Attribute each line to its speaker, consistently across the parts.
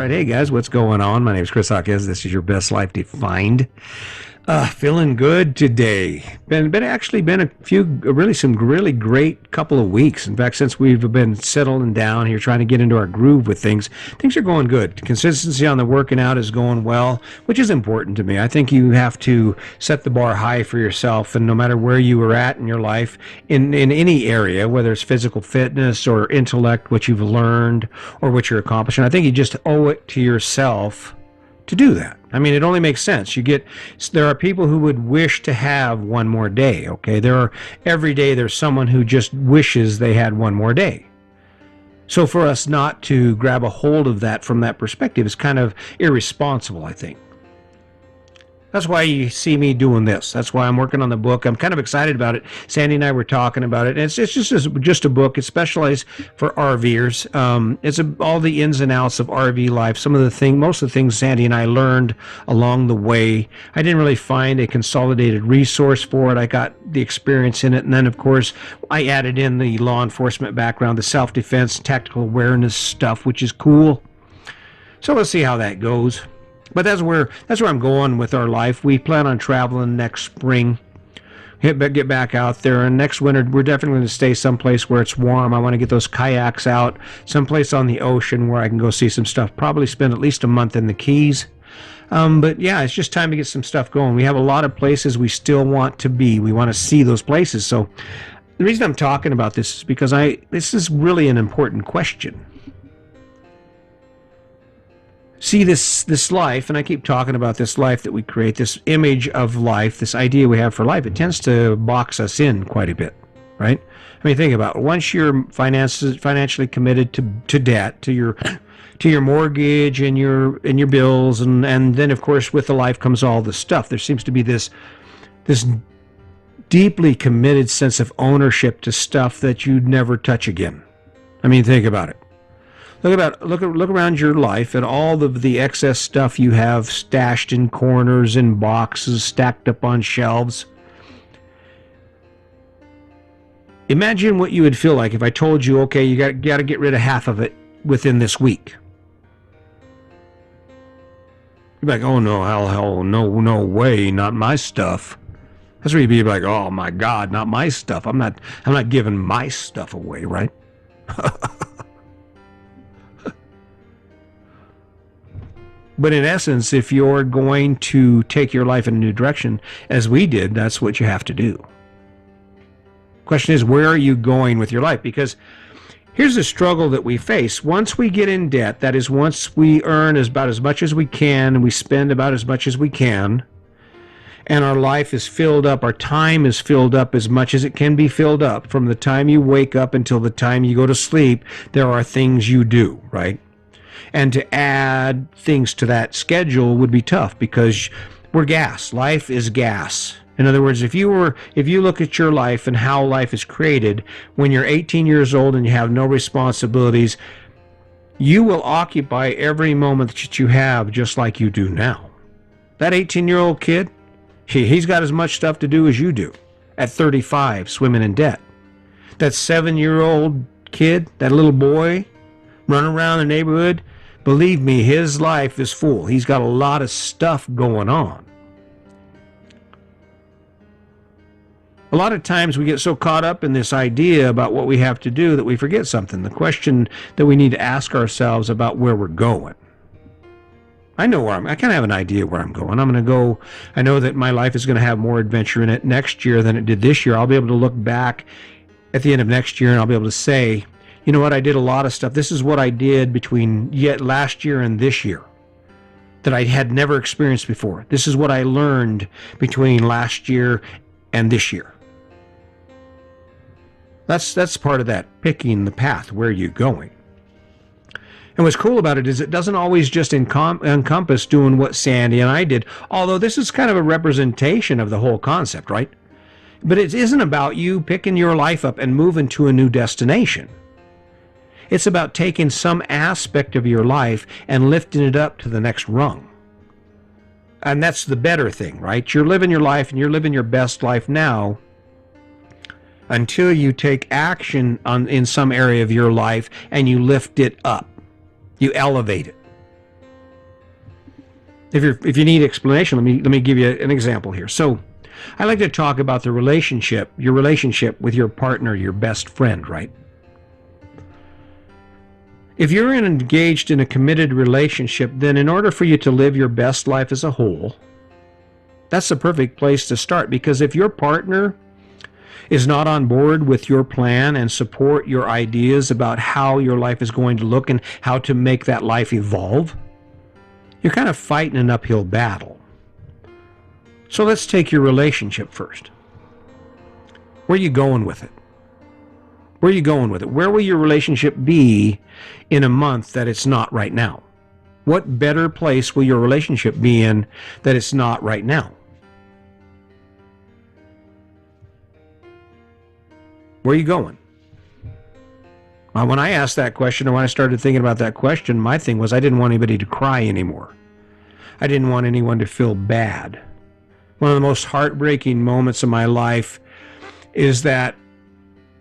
Speaker 1: right, hey guys, what's going on? My name is Chris Hawkins. This is your best life defined. Feeling good today. Been a few really some really great couple of weeks. In fact, since we've been settling down here, trying to get into our groove with things, things are going good. Consistency on the working out is going well, which is important to me. I think you have to set the bar high for yourself, and no matter where you are at in your life, in any area, whether it's physical fitness or intellect, what you've learned or what you're accomplishing, I think you just owe it to yourself to do that. I mean, it only makes sense. There are people who would wish to have one more day, okay? Every day there's someone who just wishes they had one more day. So for us not to grab a hold of that from that perspective is kind of irresponsible, I think. That's why you see me doing this. That's why I'm working on the book. I'm kind of excited about it. Sandy and I were talking about it. And it's just a book. It's specialized for RVers. All the ins and outs of RV life. Most of the things Sandy and I learned along the way. I didn't really find a consolidated resource for it. I got the experience in it. And then, of course, I added in the law enforcement background, the self-defense, tactical awareness stuff, which is cool. So let's see how that goes. But that's where I'm going with our life. We plan on traveling next spring, get back out there. And next winter, we're definitely going to stay someplace where it's warm. I want to get those kayaks out, someplace on the ocean where I can go see some stuff. Probably spend at least a month in the Keys. But yeah, it's just time to get some stuff going. We have a lot of places we still want to be. We want to see those places. So the reason I'm talking about this is because this is really an important question. See, this life, and I keep talking about this life that we create, this image of life, this idea we have for life, it tends to box us in quite a bit, right? I mean, think about it. Once you're financially committed to debt, to your mortgage and your bills, and then of course with the life comes all the stuff. There seems to be this deeply committed sense of ownership to stuff that you'd never touch again. I mean, think about it. Look around your life at all of the excess stuff you have stashed in corners, in boxes, stacked up on shelves. Imagine what you would feel like if I told you, okay, you got to get rid of half of it within this week. You'd be like, oh no, hell, no way, not my stuff. That's where you'd be like, oh my God, not my stuff. I'm not giving my stuff away, right? But in essence, if you're going to take your life in a new direction, as we did, that's what you have to do. Question is, where are you going with your life? Because here's the struggle that we face. Once we get in debt, that is, once we earn about as much as we can, and we spend about as much as we can, and our life is filled up, our time is filled up as much as it can be filled up, from the time you wake up until the time you go to sleep, there are things you do, right? And to add things to that schedule would be tough because we're gas. Life is gas. In other words, if you look at your life and how life is created, when you're 18 years old and you have no responsibilities, you will occupy every moment that you have just like you do now. That 18-year-old kid, he's got as much stuff to do as you do at 35, swimming in debt. That 7-year-old kid, that little boy running around the neighborhood, believe me, his life is full. He's got a lot of stuff going on. A lot of times we get so caught up in this idea about what we have to do that we forget something. The question that we need to ask ourselves about where we're going. I kind of have an idea where I'm going. I know that my life is going to have more adventure in it next year than it did this year. I'll be able to look back at the end of next year and I'll be able to say, you know what, I did a lot of stuff. This is what I did between last year and this year that I had never experienced before. This is what I learned between last year and this year. That's part of that, picking the path, where you're going. And what's cool about it is it doesn't always just encompass doing what Sandy and I did, although this is kind of a representation of the whole concept, right? But it isn't about you picking your life up and moving to a new destination. It's about taking some aspect of your life and lifting it up to the next rung. And that's the better thing, right? You're living your life and you're living your best life now until you take action in some area of your life and you lift it up. You elevate it. If you need explanation, let me give you an example here. So I like to talk about the relationship, your relationship with your partner, your best friend, right? If you're engaged in a committed relationship, then in order for you to live your best life as a whole, that's the perfect place to start. Because if your partner is not on board with your plan and support your ideas about how your life is going to look and how to make that life evolve, you're kind of fighting an uphill battle. So let's take your relationship first. Where are you going with it? Where are you going with it? Where will your relationship be in a month that it's not right now? What better place will your relationship be in that it's not right now? Where are you going? When I asked that question, or when I started thinking about that question, my thing was I didn't want anybody to cry anymore. I didn't want anyone to feel bad. One of the most heartbreaking moments of my life is that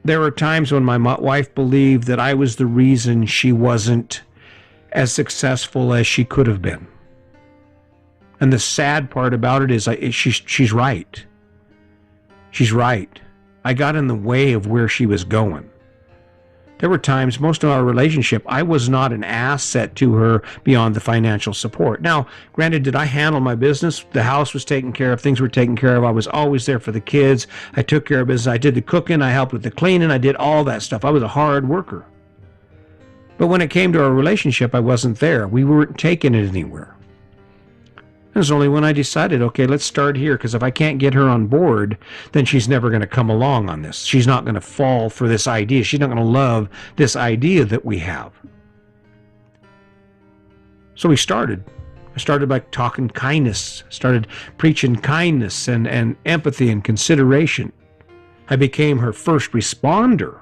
Speaker 1: there were times when my wife believed that I was the reason she wasn't as successful as she could have been. And the sad part about it is she's right. She's right. I got in the way of where she was going. There were times, most of our relationship, I was not an asset to her beyond the financial support. Now, granted, did I handle my business? The house was taken care of. Things were taken care of. I was always there for the kids. I took care of business. I did the cooking. I helped with the cleaning. I did all that stuff. I was a hard worker. But when it came to our relationship, I wasn't there. We weren't taking it anywhere. It was only when I decided, okay, let's start here, because if I can't get her on board, then she's never going to come along on this. She's not going to fall for this idea. She's not going to love this idea that we have. So we started. I started by talking kindness, started preaching kindness and empathy and consideration. I became her first responder.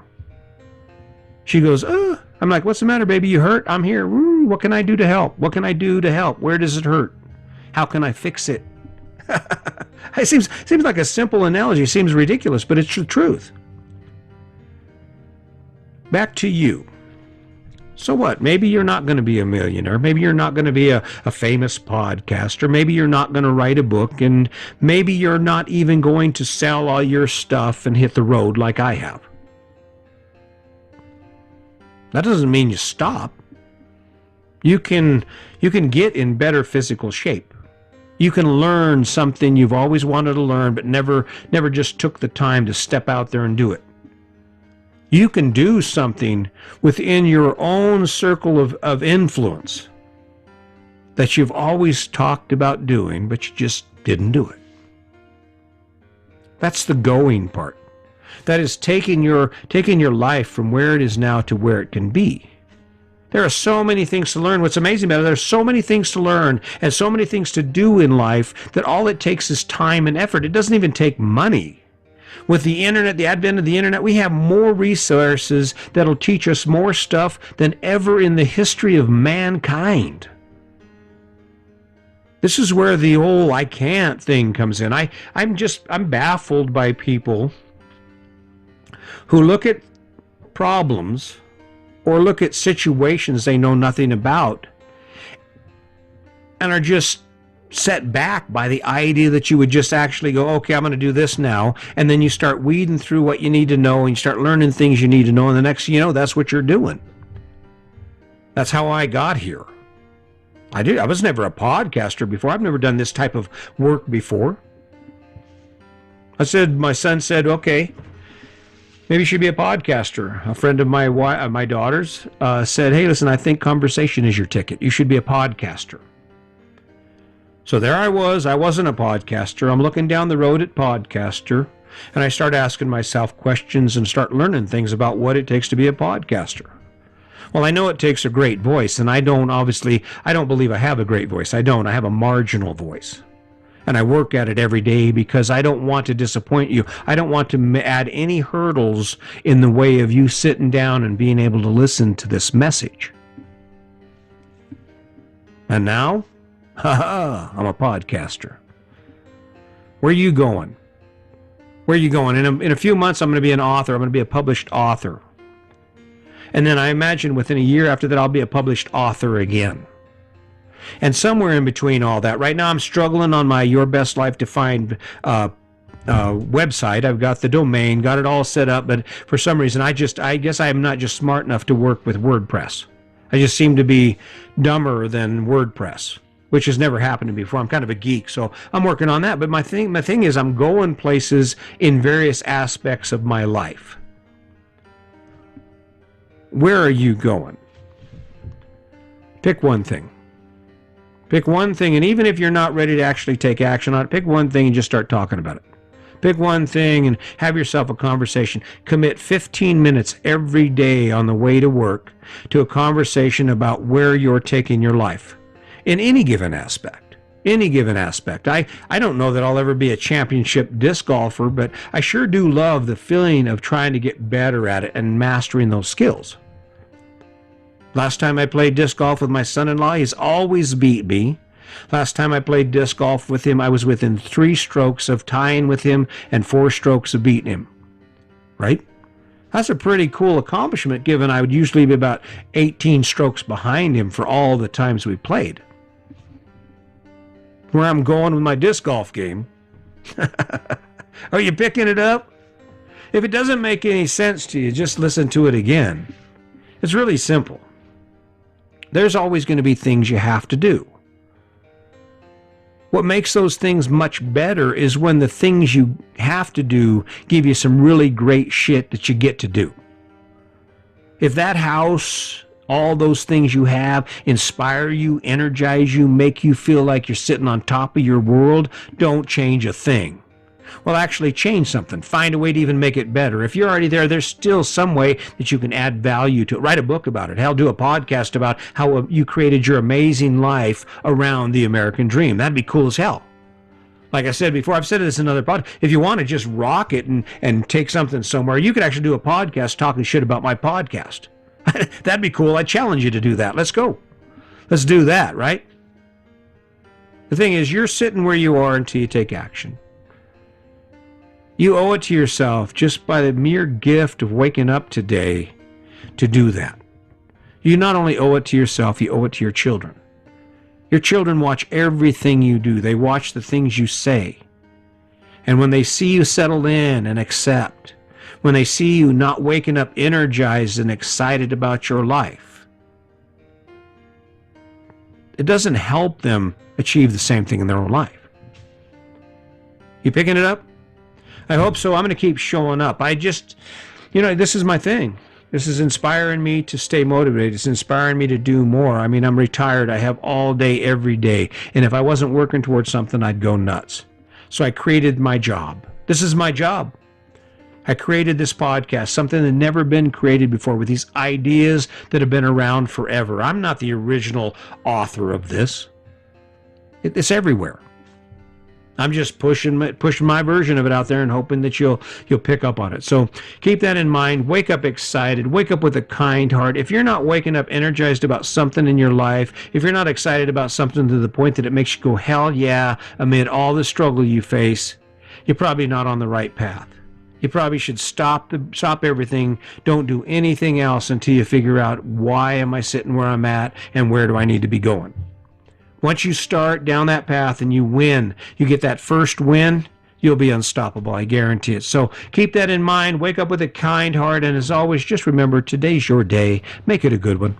Speaker 1: She goes, I'm like, what's the matter, baby? You hurt? I'm here. Woo, what can I do to help? What can I do to help? Where does it hurt? How can I fix it? It seems like a simple analogy. It seems ridiculous, but it's the truth. Back to you. So what? Maybe you're not going to be a millionaire. Maybe you're not going to be a famous podcaster. Maybe you're not going to write a book. And maybe you're not even going to sell all your stuff and hit the road like I have. That doesn't mean you stop. You can get in better physical shape. You can learn something you've always wanted to learn, but never just took the time to step out there and do it. You can do something within your own circle of influence that you've always talked about doing, but you just didn't do it. That's the going part. That is taking your life from where it is now to where it can be. There are so many things to learn. What's amazing about it, there's so many things to learn and so many things to do in life that all it takes is time and effort. It doesn't even take money. With the internet, the advent of the internet, we have more resources that'll teach us more stuff than ever in the history of mankind. This is where the old I can't thing comes in. I'm baffled by people who look at problems or look at situations they know nothing about and are just set back by the idea that you would just actually go, okay, I'm going to do this now. And then you start weeding through what you need to know and you start learning things you need to know. And the next thing you know, that's what you're doing. That's how I got here. I was never a podcaster before. I've never done this type of work before. My son said, okay, maybe you should be a podcaster. A friend of my daughter's said, hey, listen, I think conversation is your ticket. You should be a podcaster. So there I was. I wasn't a podcaster. I'm looking down the road at podcaster, and I start asking myself questions and start learning things about what it takes to be a podcaster. Well, I know it takes a great voice, and I don't believe I have a great voice. I don't. I have a marginal voice. And I work at it every day because I don't want to disappoint you. I don't want to add any hurdles in the way of you sitting down and being able to listen to this message. And now, I'm a podcaster. Where are you going? Where are you going? In a few months, I'm going to be an author. I'm going to be a published author. And then I imagine within a year after that, I'll be a published author again. And somewhere in between all that, right now I'm struggling on my Your Best Life Defined website. I've got the domain, got it all set up, but for some reason I guess I am not just smart enough to work with WordPress. I just seem to be dumber than WordPress, which has never happened to me before. I'm kind of a geek, so I'm working on that. But my thing is I'm going places in various aspects of my life. Where are you going? Pick one thing. Pick one thing, and even if you're not ready to actually take action on it, pick one thing and just start talking about it. Pick one thing and have yourself a conversation. Commit 15 minutes every day on the way to work to a conversation about where you're taking your life in any given aspect. Any given aspect. I don't know that I'll ever be a championship disc golfer, but I sure do love the feeling of trying to get better at it and mastering those skills. Last time I played disc golf with my son-in-law, he's always beat me. Last time I played disc golf with him, I was within 3 strokes of tying with him and 4 strokes of beating him. Right? That's a pretty cool accomplishment, given I would usually be about 18 strokes behind him for all the times we played. Where I'm going with my disc golf game. Are you picking it up? If it doesn't make any sense to you, just listen to it again. It's really simple. There's always going to be things you have to do. What makes those things much better is when the things you have to do give you some really great shit that you get to do. If that house, all those things you have, inspire you, energize you, make you feel like you're sitting on top of your world, don't change a thing. Well, actually change something. Find a way to even make it better. If you're already there, there's still some way that you can add value to it. Write a book about it. Hell, do a podcast about how you created your amazing life around the American dream. That'd be cool as hell. Like I said before, I've said this in another podcast. If you want to just rock it and take something somewhere, you could actually do a podcast talking shit about my podcast. That'd be cool. I challenge you to do that. Let's go. Let's do that, right? The thing is, you're sitting where you are until you take action. You owe it to yourself just by the mere gift of waking up today to do that. You not only owe it to yourself, you owe it to your children. Your children watch everything you do. They watch the things you say. And when they see you settled in and accept, when they see you not waking up energized and excited about your life, it doesn't help them achieve the same thing in their own life. You picking it up? I hope so. I'm going to keep showing up. This is my thing. This is inspiring me to stay motivated. It's inspiring me to do more. I mean, I'm retired. I have all day, every day. And if I wasn't working towards something, I'd go nuts. So I created my job. This is my job. I created this podcast, something that had never been created before, with these ideas that have been around forever. I'm not the original author of this. It's everywhere. I'm just pushing my version of it out there and hoping that you'll pick up on it. So keep that in mind. Wake up excited. Wake up with a kind heart. If you're not waking up energized about something in your life, if you're not excited about something to the point that it makes you go, hell yeah, amid all the struggle you face, you're probably not on the right path. You probably should stop everything. Don't do anything else until you figure out, why am I sitting where I'm at and where do I need to be going? Once you start down that path and you win, you get that first win, you'll be unstoppable. I guarantee it. So keep that in mind. Wake up with a kind heart. And as always, just remember, today's your day. Make it a good one.